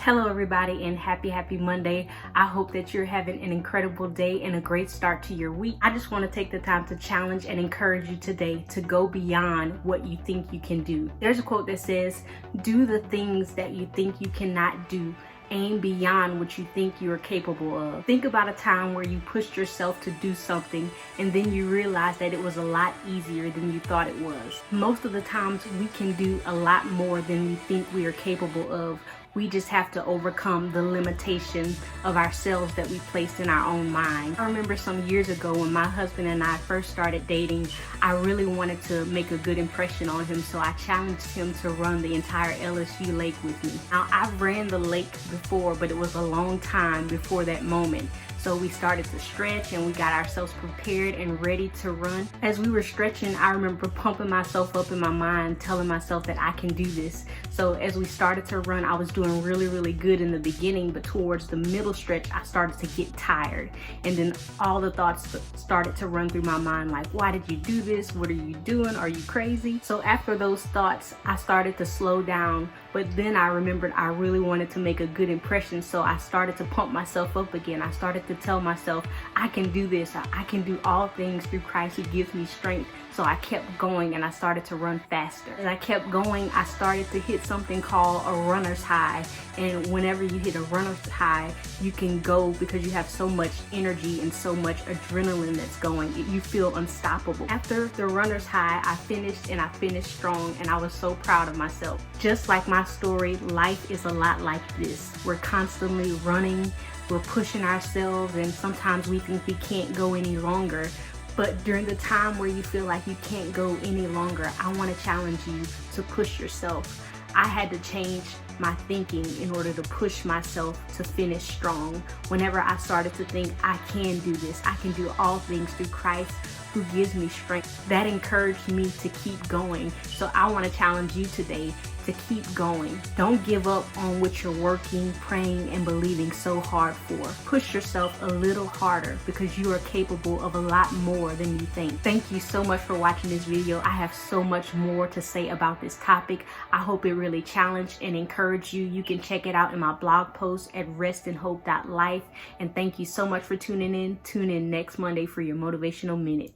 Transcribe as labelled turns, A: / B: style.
A: Hello everybody and happy Monday. I hope that you're having an incredible day and a great start to your week. I just want to take the time to challenge and encourage you today to go beyond what you think you can do. There's a quote that says, do the things that you think you cannot do. Aim beyond what you think you are capable of. Think about a time where you pushed yourself to do something and then you realized that it was a lot easier than you thought it was. Most of the times we can do a lot more than we think we are capable of. We just have to overcome the limitations of ourselves that we placed in our own mind. I remember some years ago when my husband and I first started dating, I really wanted to make a good impression on him, so I challenged him to run the entire LSU lake with me. Now, I've ran the lake before, but it was a long time before that moment. So we started to stretch and we got ourselves prepared and ready to run. As we were stretching, I remember pumping myself up in my mind, telling myself that I can do this. So as we started to run, I was doing really good in the beginning, but towards the middle stretch, I started to get tired. And then all the thoughts started to run through my mind like, why did you do this? What are you doing? Are you crazy? So after those thoughts, I started to slow down. But then I remembered I really wanted to make a good impression, so I started to pump myself up again. I started to tell myself, I can do this. I can do all things through Christ who gives me strength. So I kept going and I started to run faster. As I kept going, I started to hit something called a runner's high. And whenever you hit a runner's high, you can go because you have so much energy and so much adrenaline that's going. You feel unstoppable. After the runner's high, I finished strong, and I was so proud of myself. Just like my story, life is a lot like this. We're constantly running, we're pushing ourselves, and sometimes we think we can't go any longer. But during the time where you feel like you can't go any longer, I want to challenge you to push yourself. I had to change my thinking in order to push myself to finish strong. Whenever I started to think, I can do this, I can do all things through Christ who gives me strength, that encouraged me to keep going. So I want to challenge you today to keep going. Don't give up on what you're working, praying, and believing so hard for. Push yourself a little harder because you are capable of a lot more than you think. Thank you so much for watching this video. I have so much more to say about this topic. I hope it really challenged and encouraged you. You can check it out in my blog post at Restinhope.life. And thank you so much for tuning in. Tune in next Monday for your motivational minute.